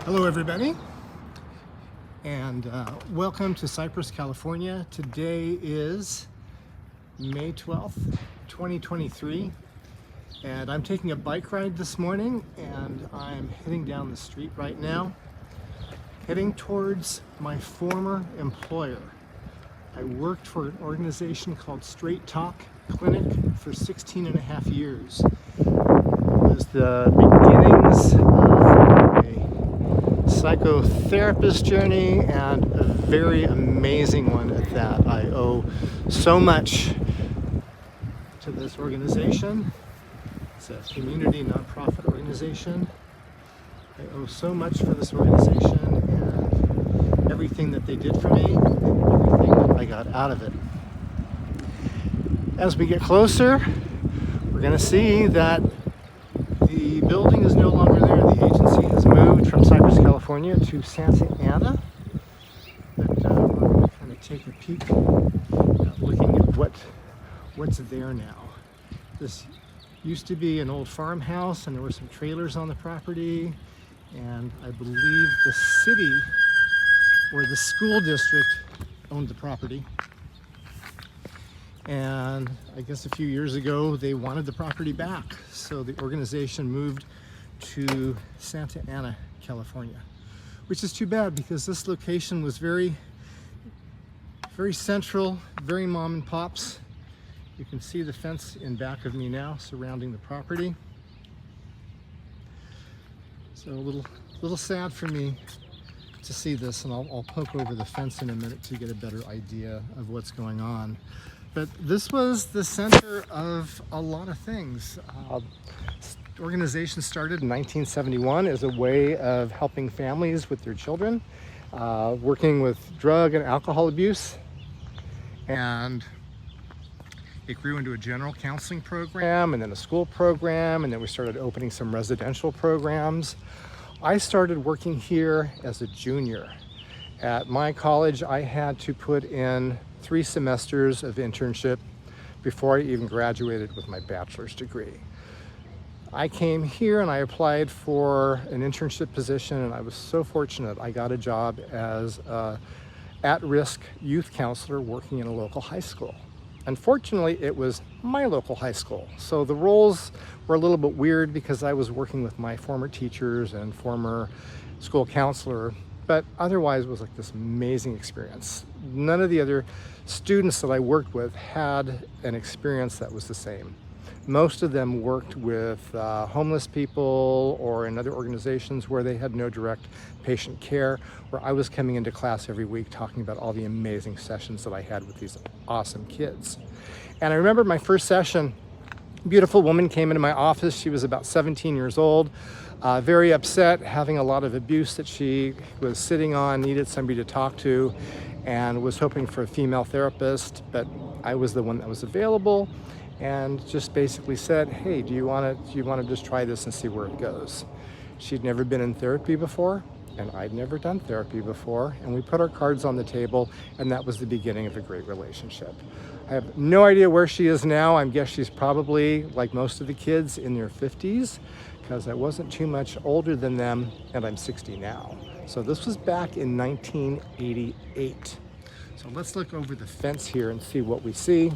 Hello everybody, and welcome to Cypress, California. Today is May 12th, 2023, and I'm taking a bike ride this morning, and I'm heading down the street right now, heading towards my former employer. I worked for an organization called Straight Talk Clinic for 16 and a half years. It was the beginnings of a psychotherapist journey, and a very amazing one at that. I owe so much to this organization. It's a community nonprofit organization. I owe so much for this organization and everything that they did for me, and everything that I got out of it. As we get closer, we're going to see that the building is no longer there. The agency has moved from Cypress, California to Santa Ana. But we're going to kind of take a peek at looking at what's there now. This used to be an old farmhouse, and there were some trailers on the property. And I believe the city or the school district owned the property. And I guess a few years ago they wanted the property back, so the organization moved to Santa Ana, California, which is too bad because this location was very central, very mom and pops. You can see the fence in back of me now surrounding the property. So a little sad for me to see this, and I'll poke over the fence in a minute to get a better idea of what's going on. But this was the center of a lot of things. The organization started in 1971 as a way of helping families with their children, working with drug and alcohol abuse. And it grew into a general counseling program, and then a school program, and then we started opening some residential programs. I started working here as a junior. At my college, I had to put in 3 semesters of internship before I even graduated with my bachelor's degree. I came here and I applied for an internship position, and I was so fortunate. I got a job as an at-risk youth counselor working in a local high school. Unfortunately, it was my local high school, so the roles were a little bit weird because I was working with my former teachers and former school counselor, but otherwise it was like this amazing experience. None of the other students that I worked with had an experience that was the same. Most of them worked with homeless people or in other organizations where they had no direct patient care, where I was coming into class every week talking about all the amazing sessions that I had with these awesome kids. And I remember my first session, a beautiful woman came into my office. She was about 17 years old, very upset, having a lot of abuse that she was sitting on, needed somebody to talk to, and was hoping for a female therapist, but I was the one that was available, and just basically said, hey, do you want to just try this and see where it goes? She'd never been in therapy before, and I'd never done therapy before, and we put our cards on the table, and that was the beginning of a great relationship. I have no idea where she is now. I guess she's probably, like most of the kids, in their 50s, because I wasn't too much older than them, and I'm 60 now. So this was back in 1988. So let's look over the fence here and see what we see.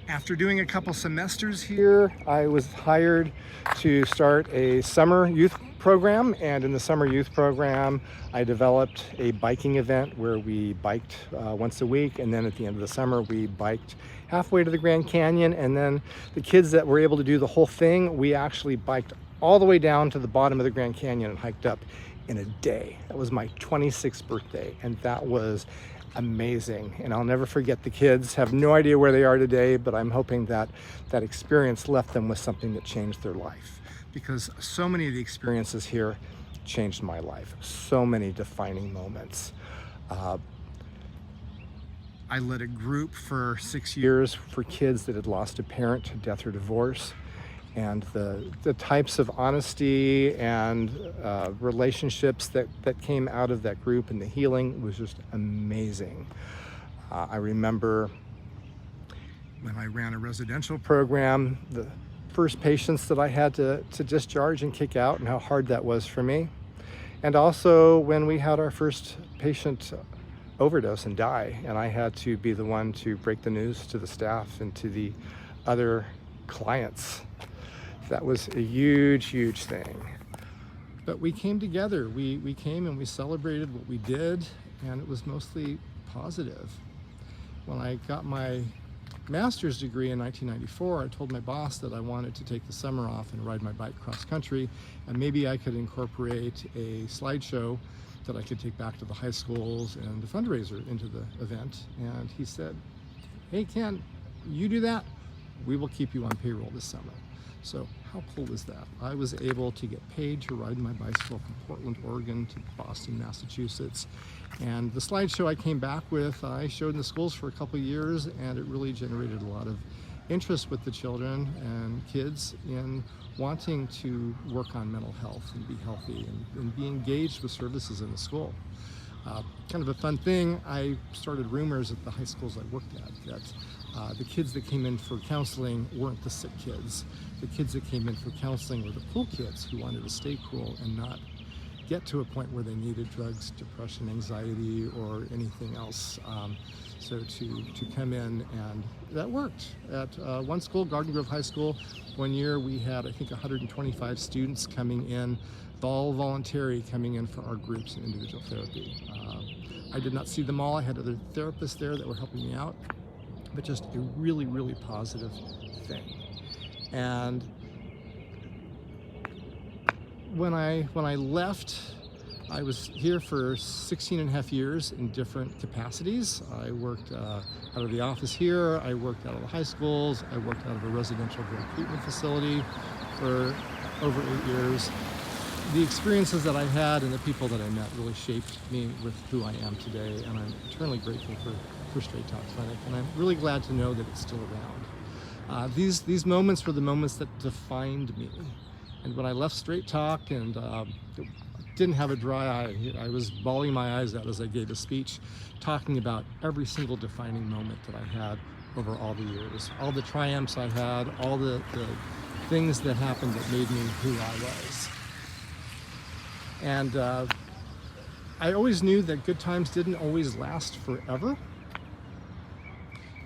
After doing a couple semesters here, I was hired to start a summer youth program, and in the summer youth program, I developed a biking event where we biked once a week, and then at the end of the summer, we biked halfway to the Grand Canyon, and then the kids that were able to do the whole thing, we actually biked all the way down to the bottom of the Grand Canyon and hiked up in a day. That was my 26th birthday, and that was amazing, and I'll never forget the kids. Have no idea where they are today, but I'm hoping that that experience left them with something that changed their life, because so many of the experiences here changed my life. So many defining moments. I led a group for 6 years for kids that had lost a parent to death or divorce. And the types of honesty and relationships that came out of that group and the healing was just amazing. I remember when I ran a residential program, the first patients that I had to discharge and kick out, and how hard that was for me. And also when we had our first patient overdose and die, and I had to be the one to break the news to the staff and to the other clients. That was a huge, huge thing. But we came together. We came and we celebrated what we did, and it was mostly positive. When I got my master's degree in 1994, I told my boss that I wanted to take the summer off and ride my bike cross country, and maybe I could incorporate a slideshow that I could take back to the high schools and the fundraiser into the event. And he said, "Hey Ken, you do that, we will keep you on payroll this summer." So how cool is that? I was able to get paid to ride my bicycle from Portland, Oregon to Boston, Massachusetts. And the slideshow I came back with, I showed in the schools for a couple of years, and it really generated a lot of interest with the children and kids in wanting to work on mental health and be healthy and be engaged with services in the school. Kind of a fun thing, I started rumors at the high schools I worked at that the kids that came in for counseling weren't the sick kids. The kids that came in for counseling were the cool kids who wanted to stay cool and not get to a point where they needed drugs, depression, anxiety, or anything else. So to come in, and that worked. At one school, Garden Grove High School, one year we had, I think, 125 students coming in, all voluntary, coming in for our groups and individual therapy. I did not see them all. I had other therapists there that were helping me out, but just a really, really positive thing. And when I left, I was here for 16 and a half years in different capacities. I worked out of the office here, I worked out of the high schools, I worked out of a residential drug treatment facility for over 8 years. The experiences that I had and the people that I met really shaped me with who I am today, and I'm eternally grateful for Straight Talk Clinic, and I'm really glad to know that it's still around. These moments were the moments that defined me. And when I left Straight Talk and didn't have a dry eye, I was bawling my eyes out as I gave a speech talking about every single defining moment that I had over all the years, all the triumphs I had, all the things that happened that made me who I was. And I always knew that good times didn't always last forever.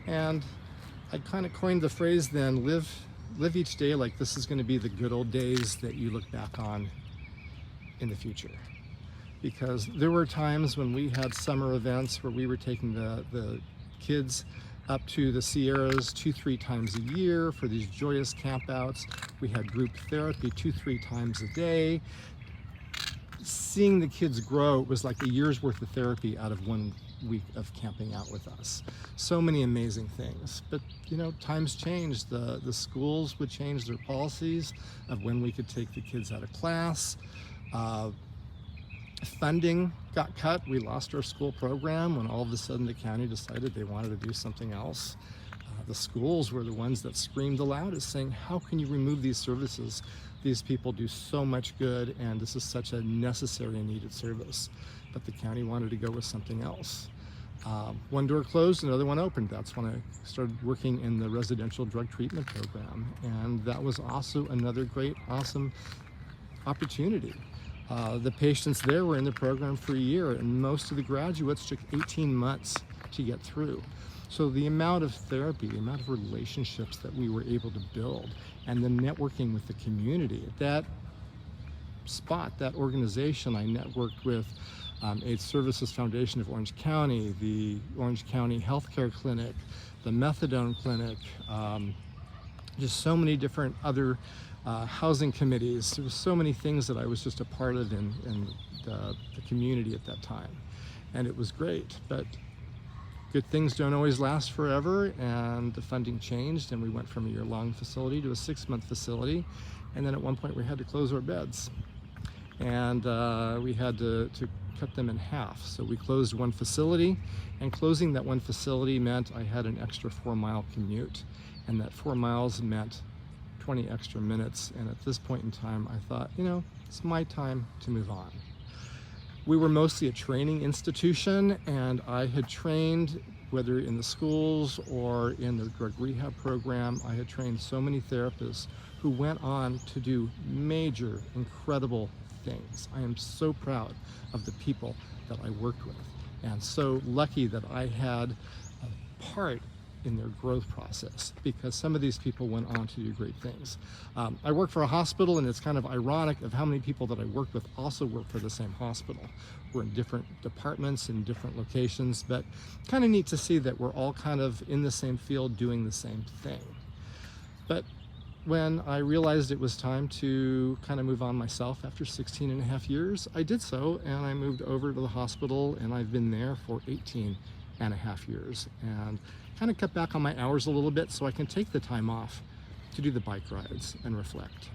And I kind of coined the phrase then, live each day like this is going to be the good old days that you look back on in the future. Because there were times when we had summer events where we were taking the kids up to the Sierras 2-3 times a year for these joyous campouts. We had group therapy 2-3 times a day. Seeing the kids grow was like a year's worth of therapy out of 1 week of camping out with us. So many amazing things. But you know, times changed. The schools would change their policies of when we could take the kids out of class. Funding got cut. We lost our school program when all of a sudden the county decided they wanted to do something else. The schools were the ones that screamed the loudest, saying, how can you remove these services? These people do so much good, and this is such a necessary and needed service. But the county wanted to go with something else. One door closed, another one opened. That's when I started working in the residential drug treatment program. And that was also another great, awesome opportunity. The patients there were in the program for a year, and most of the graduates took 18 months to get through. So the amount of therapy, the amount of relationships that we were able to build, and the networking with the community. At that spot, that organization, I networked with AIDS Services Foundation of Orange County, the Orange County Healthcare Clinic, the Methadone Clinic, just so many different other housing committees. There was so many things that I was just a part of in the community at that time. And it was great, but good things don't always last forever, and the funding changed, and we went from a year-long facility to a 6-month facility. And then at one point we had to close our beds, and we had to cut them in half. So we closed one facility, and closing that one facility meant I had an extra 4-mile commute, and that 4 miles meant 20 extra minutes. And at this point in time, I thought, you know, it's my time to move on. We were mostly a training institution, and I had trained whether in the schools or in the drug rehab program. I had trained so many therapists who went on to do major, incredible things. I am so proud of the people that I worked with, and so lucky that I had a part in their growth process, because some of these people went on to do great things. I work for a hospital, and it's kind of ironic of how many people that I work with also work for the same hospital. We're in different departments in different locations, but kind of neat to see that we're all kind of in the same field doing the same thing. But when I realized it was time to kind of move on myself after 16 and a half years, I did so, and I moved over to the hospital, and I've been there for 18 and a half years, and kind of cut back on my hours a little bit so I can take the time off to do the bike rides and reflect.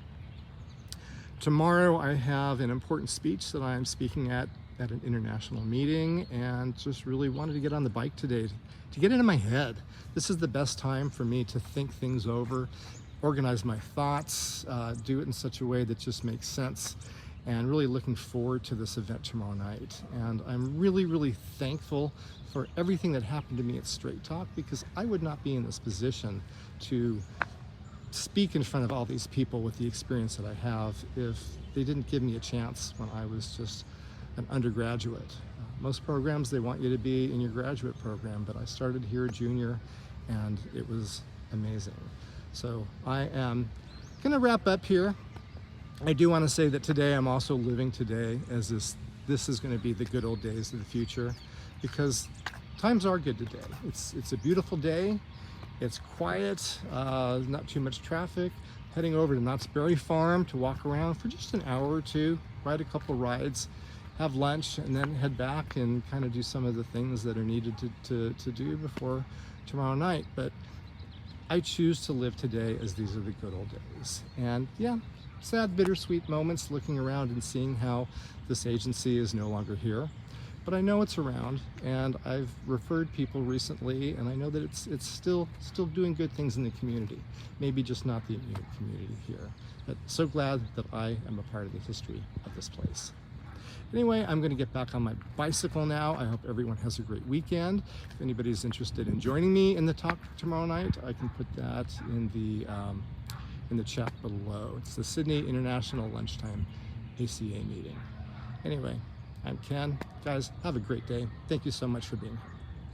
Tomorrow I have an important speech that I'm speaking at an international meeting, and just really wanted to get on the bike today to get into my head. This is the best time for me to think things over, organize my thoughts, do it in such a way that just makes sense, and really looking forward to this event tomorrow night. And I'm really, really thankful for everything that happened to me at Straight Talk, because I would not be in this position to speak in front of all these people with the experience that I have if they didn't give me a chance when I was just an undergraduate. Most programs, they want you to be in your graduate program, but I started here junior, and it was amazing. So I am gonna wrap up here. I do want to say that today I'm also living today as this is going to be the good old days of the future, because times are good today. It's a beautiful day. It's quiet, not too much traffic. Heading over to Knott's Berry Farm to walk around for just an hour or two, ride a couple rides, have lunch, and then head back and kind of do some of the things that are needed to do before tomorrow night. But I choose to live today as these are the good old days. And yeah, sad, bittersweet moments looking around and seeing how this agency is no longer here. But I know it's around, and I've referred people recently, and I know that it's still doing good things in the community. Maybe just not the immediate community here. But so glad that I am a part of the history of this place. Anyway, I'm going to get back on my bicycle now. I hope everyone has a great weekend. If anybody's interested in joining me in the talk tomorrow night, I can put that in the chat below. It's the Sydney International Lunchtime ACA meeting. Anyway, I'm Ken. Guys, have a great day. Thank you so much for being here.